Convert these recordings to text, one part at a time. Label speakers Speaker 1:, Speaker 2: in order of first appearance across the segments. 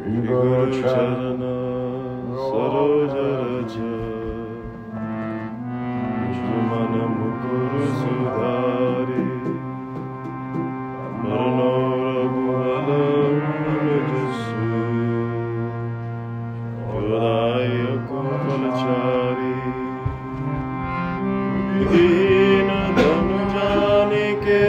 Speaker 1: Shri Guru Charana Saroj Raja Vishwamana Mukuru Sudhari Marano Raghuvala Jasu Yodaya Kupalachari Vidhina Dhanu Janike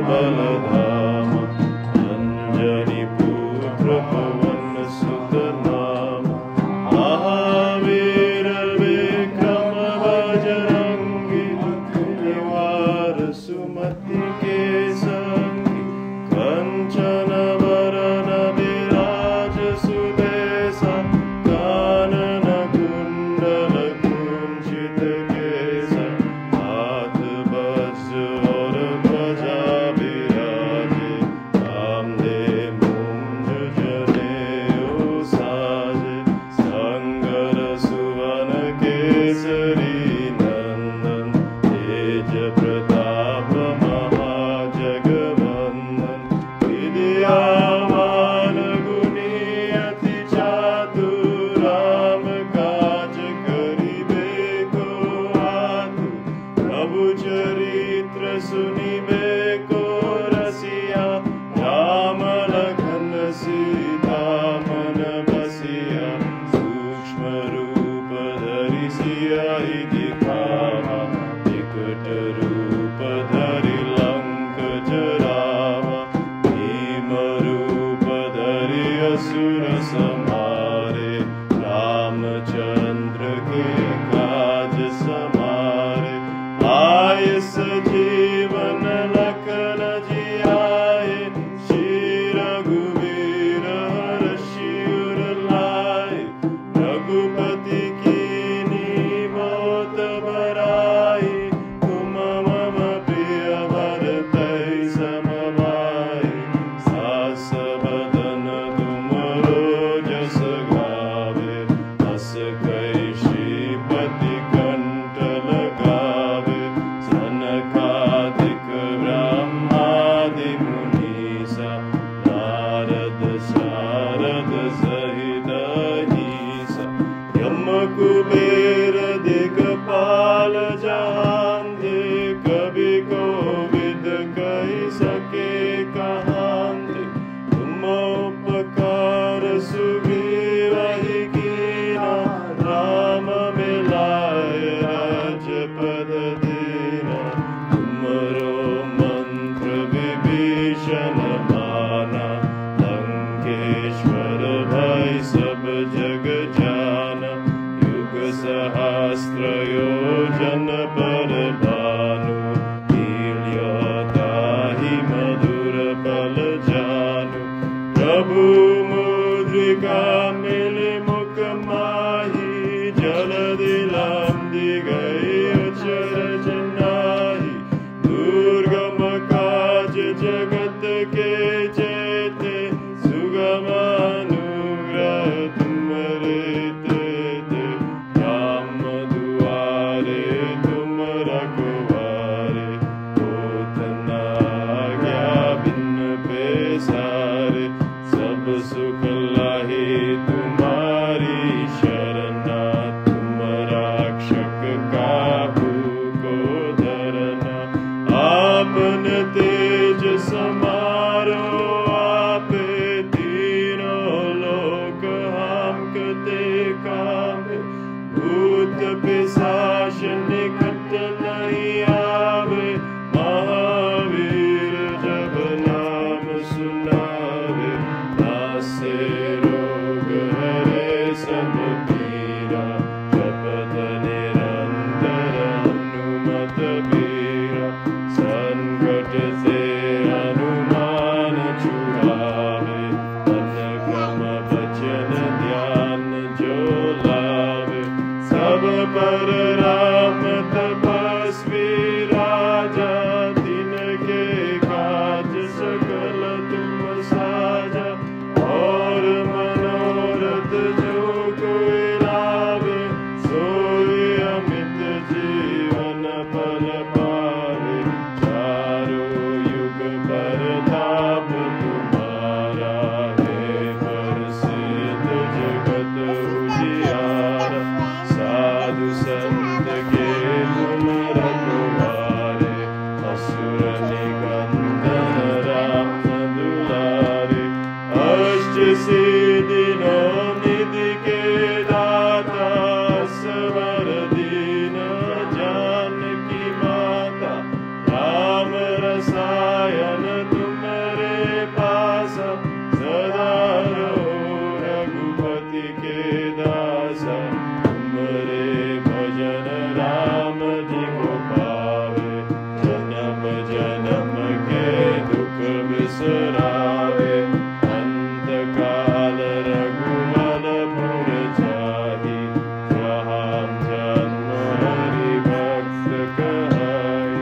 Speaker 1: Baladhama Anjani Putra Pavan Sutanama Mahavira Vikrama Bajrangi Nivara Sumati Kesangi Kanchana Varana Viraja Sudesa Kanana Kundala Kunchita Kesa Hath Vajra Chola दासा तुमरे भजन राम जी को पावे जन्म जन्म के दुख बिसरावे अंत काल रघुवरपुर जाहि जहाँ जन्म हरि भक्त कहाई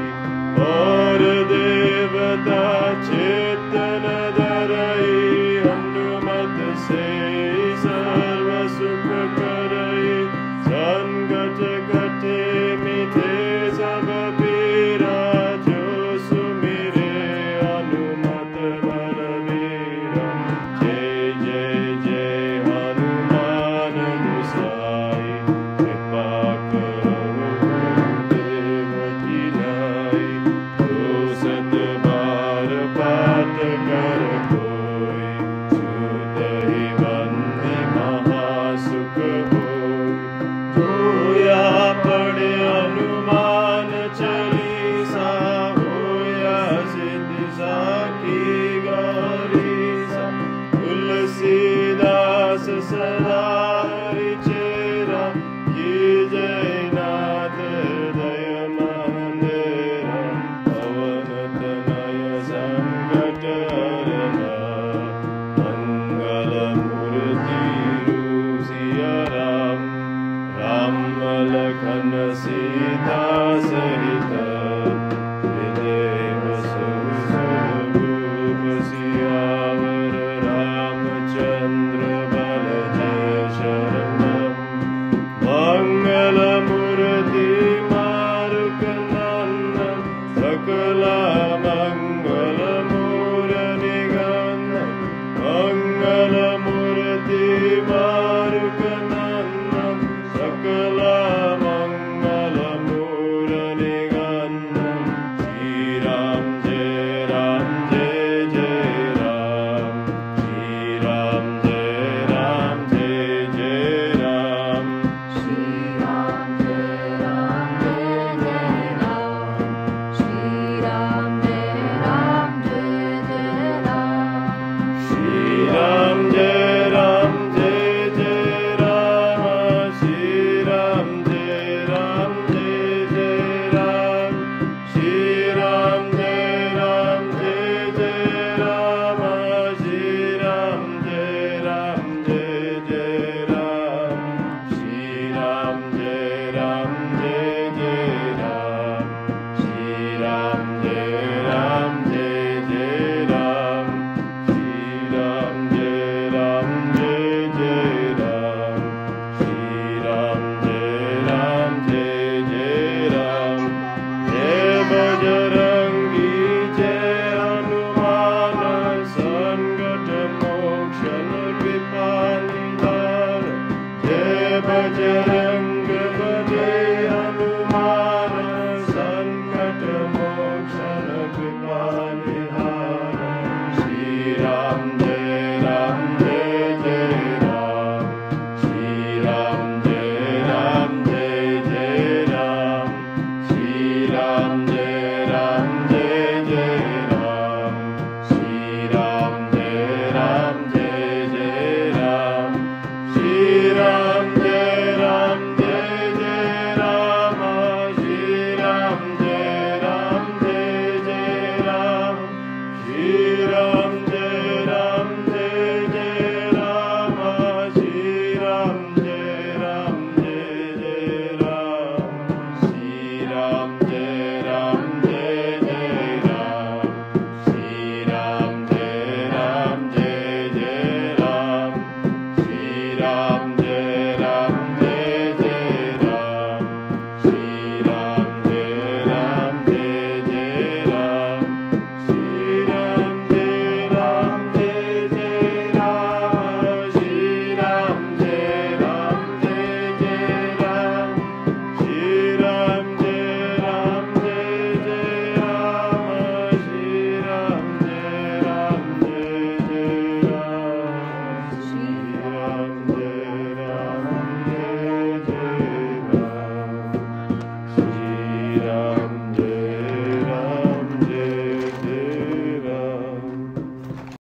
Speaker 1: और देवता चेतन धरई हनुमत से सर्व सुख करई संकट कटे मिटे सब पीरा जो सुमिरे हनुमत बलवीरा जय जय जय हनुमान गोसाई कृपा करो गुरुदेव की नाई दो सत बार पाठ कर कोई छूत ही बंदी महासुख होई जोया पढ़े हनुमान चालीसा होया सिद्धि साखी गौरीसा तुलसीदास सदा हरि चेरा की जय नाथ हृदय मंदिरा पवन तनय संकट हरना मंगल मूर्ति सिया राम राम लखन सीता सहित हृदय स्वरूप सियावर रामचंद्र बल जय शरणम मंगल मूर्ति मारुक नंदन सकला मंगल मूर निगंधन मंगल मूर्ति मारुक नंदन सकला मंगल मूर निगंधन श्री राम जय जय जय राम श्री राम जय जय राम
Speaker 2: श्री राम जय जय राम श्री राम जय जय राम
Speaker 1: श्री राम जय जय राम श्री राम जय जय राम श्री राम जय जय राम श्री राम जय जय राम श्री राम जय जय राम श्री राम जय जय राम श्री राम जय जय राम श्री राम जय जय राम जय बजरंगी जय हनुमान संकट मोक्षण कृपा निधान जय बजरंगी